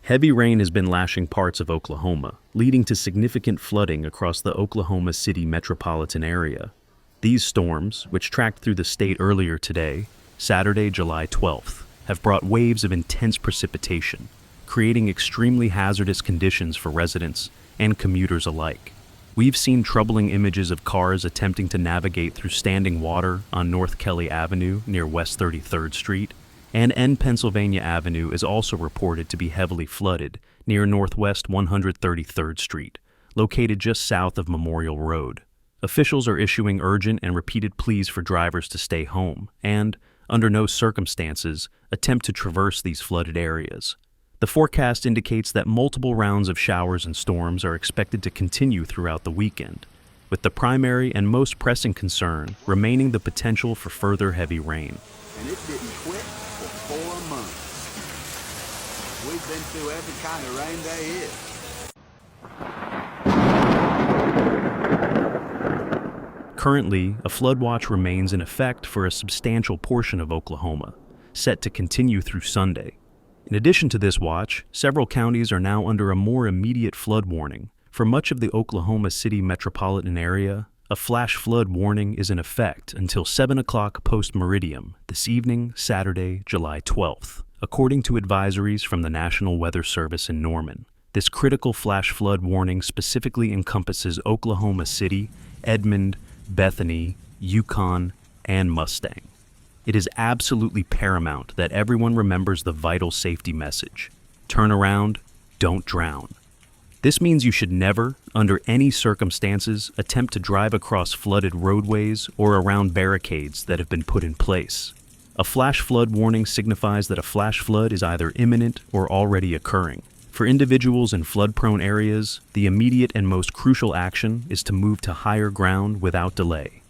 Heavy rain has been lashing parts of Oklahoma, leading to significant flooding across the Oklahoma City metropolitan area. These storms, which tracked through the state earlier today, Saturday, July 12th, have brought waves of intense precipitation, creating extremely hazardous conditions for residents and commuters alike. We've seen troubling images of cars attempting to navigate through standing water on North Kelly Avenue near West 33rd Street, and N Pennsylvania Avenue is also reported to be heavily flooded near Northwest 133rd Street, located just south of Memorial Road. Officials are issuing urgent and repeated pleas for drivers to stay home and, under no circumstances, attempt to traverse these flooded areas. The forecast indicates that multiple rounds of showers and storms are expected to continue throughout the weekend, with the primary and most pressing concern remaining the potential for further heavy rain. And it didn't quit for 4 months. We've been through every kind of rain there is. Currently, a flood watch remains in effect for a substantial portion of Oklahoma, set to continue through Sunday. In addition to this watch, several counties are now under a more immediate flood warning. For much of the Oklahoma City metropolitan area, a flash flood warning is in effect until 7 o'clock post-meridium this evening, Saturday, July 12th, according to advisories from the National Weather Service in Norman. This critical flash flood warning specifically encompasses Oklahoma City, Edmond, Bethany, Yukon, and Mustang. It is absolutely paramount that everyone remembers the vital safety message: turn around, don't drown. This means you should never, under any circumstances, attempt to drive across flooded roadways or around barricades that have been put in place. A flash flood warning signifies that a flash flood is either imminent or already occurring. For individuals in flood-prone areas, the immediate and most crucial action is to move to higher ground without delay.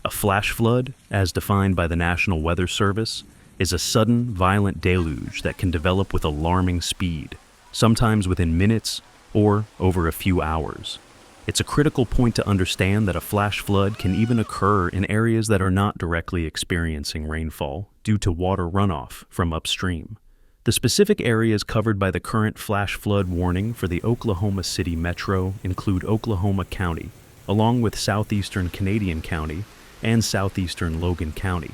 A flash flood, as defined by the National Weather Service, is a sudden, violent deluge that can develop with alarming speed, sometimes within minutes or over a few hours. It's a critical point to understand that a flash flood can even occur in areas that are not directly experiencing rainfall due to water runoff from upstream. The specific areas covered by the current flash flood warning for the Oklahoma City Metro include Oklahoma County, along with southeastern Canadian County, and southeastern Logan County.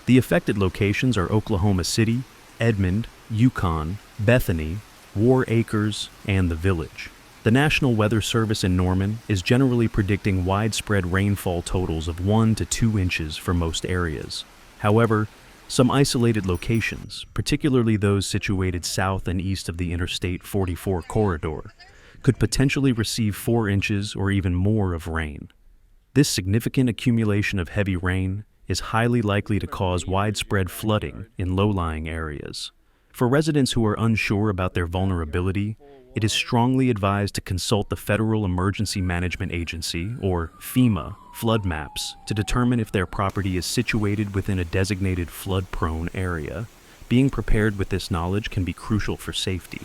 The affected locations are Oklahoma City, Edmond, Yukon, Bethany, War Acres, and the Village. The National Weather Service in Norman is generally predicting widespread rainfall totals of 1 to 2 inches for most areas. However, some isolated locations, particularly those situated south and east of the Interstate 44 corridor, could potentially receive 4 inches or even more of rain. This significant accumulation of heavy rain is highly likely to cause widespread flooding in low-lying areas. For residents who are unsure about their vulnerability, it is strongly advised to consult the Federal Emergency Management Agency, or FEMA, flood maps to determine if their property is situated within a designated flood-prone area. Being prepared with this knowledge can be crucial for safety.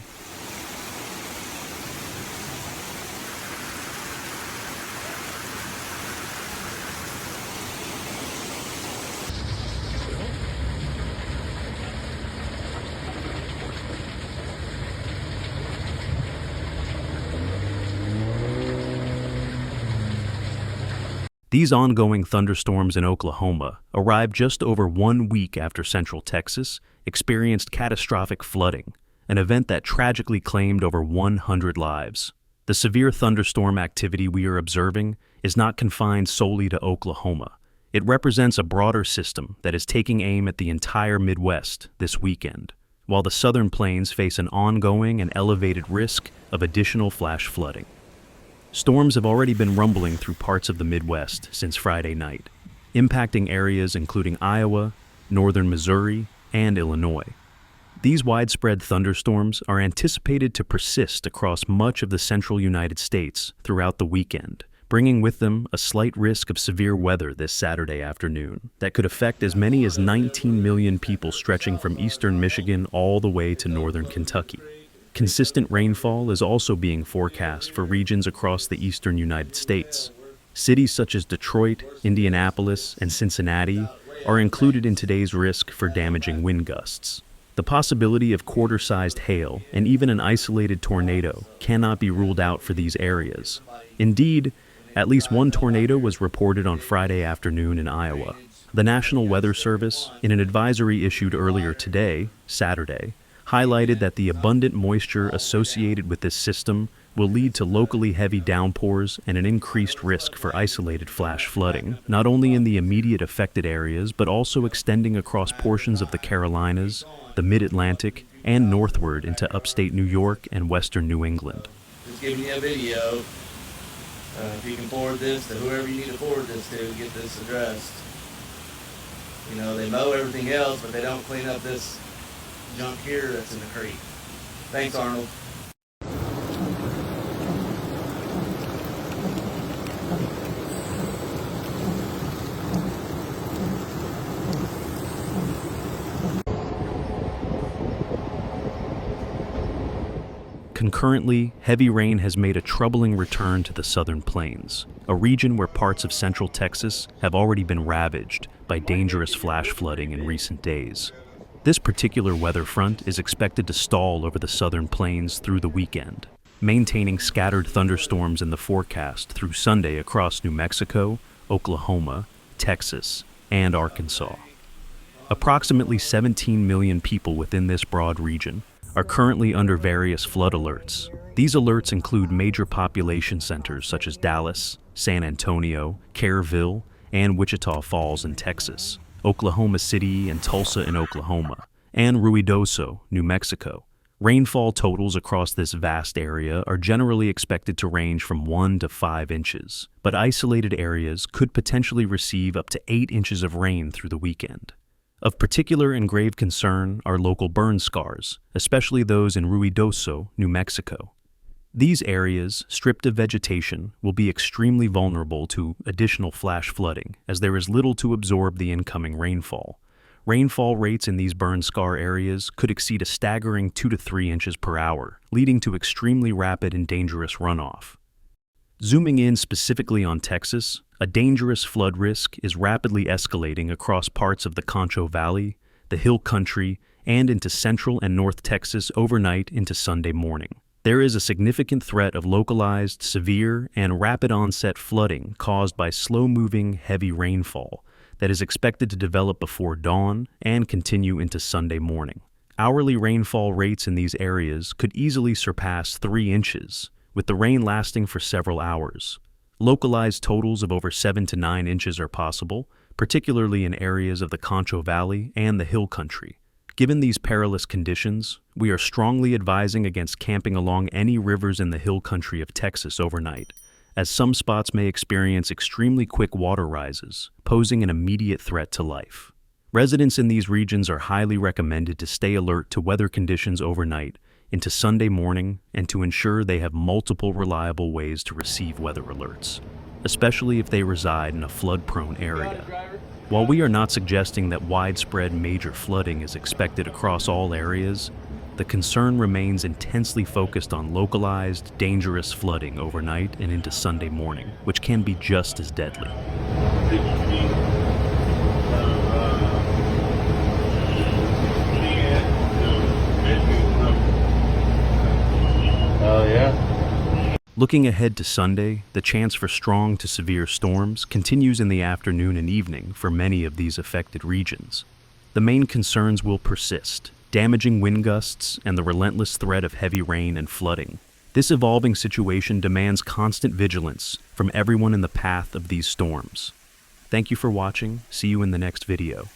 These ongoing thunderstorms in Oklahoma arrived just over 1 week after Central Texas experienced catastrophic flooding, an event that tragically claimed over 100 lives. The severe thunderstorm activity we are observing is not confined solely to Oklahoma. It represents a broader system that is taking aim at the entire Midwest this weekend, while the southern plains face an ongoing and elevated risk of additional flash flooding. Storms have already been rumbling through parts of the Midwest since Friday night, impacting areas including Iowa, northern Missouri, and Illinois. These widespread thunderstorms are anticipated to persist across much of the central United States throughout the weekend, bringing with them a slight risk of severe weather this Saturday afternoon that could affect as many as 19 million people stretching from eastern Michigan all the way to northern Kentucky. Consistent rainfall is also being forecast for regions across the eastern United States. Cities such as Detroit, Indianapolis, and Cincinnati are included in today's risk for damaging wind gusts. The possibility of quarter-sized hail and even an isolated tornado cannot be ruled out for these areas. Indeed, at least one tornado was reported on Friday afternoon in Iowa. The National Weather Service, in an advisory issued earlier today, Saturday, highlighted that the abundant moisture associated with this system will lead to locally heavy downpours and an increased risk for isolated flash flooding, not only in the immediate affected areas, but also extending across portions of the Carolinas, the Mid-Atlantic, and northward into upstate New York and western New England. Just giving you a video. If you can forward this to whoever you need to forward this to, get this addressed. You know, they mow everything else, but they don't clean up this junk here that's in the creek. Thanks, Arnold. Concurrently, heavy rain has made a troubling return to the southern plains, a region where parts of central Texas have already been ravaged by dangerous flash flooding in recent days. This particular weather front is expected to stall over the southern plains through the weekend, maintaining scattered thunderstorms in the forecast through Sunday across New Mexico, Oklahoma, Texas, and Arkansas. Approximately 17 million people within this broad region are currently under various flood alerts. These alerts include major population centers such as Dallas, San Antonio, Kerrville, and Wichita Falls in Texas, Oklahoma City and Tulsa in Oklahoma, and Ruidoso, New Mexico. Rainfall totals across this vast area are generally expected to range from 1 to 5 inches, but isolated areas could potentially receive up to 8 inches of rain through the weekend. Of particular and grave concern are local burn scars, especially those in Ruidoso, New Mexico. These areas, stripped of vegetation, will be extremely vulnerable to additional flash flooding, as there is little to absorb the incoming rainfall. Rainfall rates in these burn scar areas could exceed a staggering 2 to 3 inches per hour, leading to extremely rapid and dangerous runoff. Zooming in specifically on Texas, a dangerous flood risk is rapidly escalating across parts of the Concho Valley, the Hill Country, and into central and north Texas overnight into Sunday morning. There is a significant threat of localized, severe, and rapid onset flooding caused by slow-moving, heavy rainfall that is expected to develop before dawn and continue into Sunday morning. Hourly rainfall rates in these areas could easily surpass 3 inches, with the rain lasting for several hours. Localized totals of over 7 to 9 inches are possible, particularly in areas of the Concho Valley and the Hill Country. Given these perilous conditions, we are strongly advising against camping along any rivers in the Hill Country of Texas overnight, as some spots may experience extremely quick water rises, posing an immediate threat to life. Residents in these regions are highly recommended to stay alert to weather conditions overnight into Sunday morning and to ensure they have multiple reliable ways to receive weather alerts, especially if they reside in a flood-prone area. While we are not suggesting that widespread major flooding is expected across all areas, the concern remains intensely focused on localized, dangerous flooding overnight and into Sunday morning, which can be just as deadly. Oh, yeah? Looking ahead to Sunday, the chance for strong to severe storms continues in the afternoon and evening for many of these affected regions. The main concerns will persist: damaging wind gusts and the relentless threat of heavy rain and flooding. This evolving situation demands constant vigilance from everyone in the path of these storms. Thank you for watching. See you in the next video.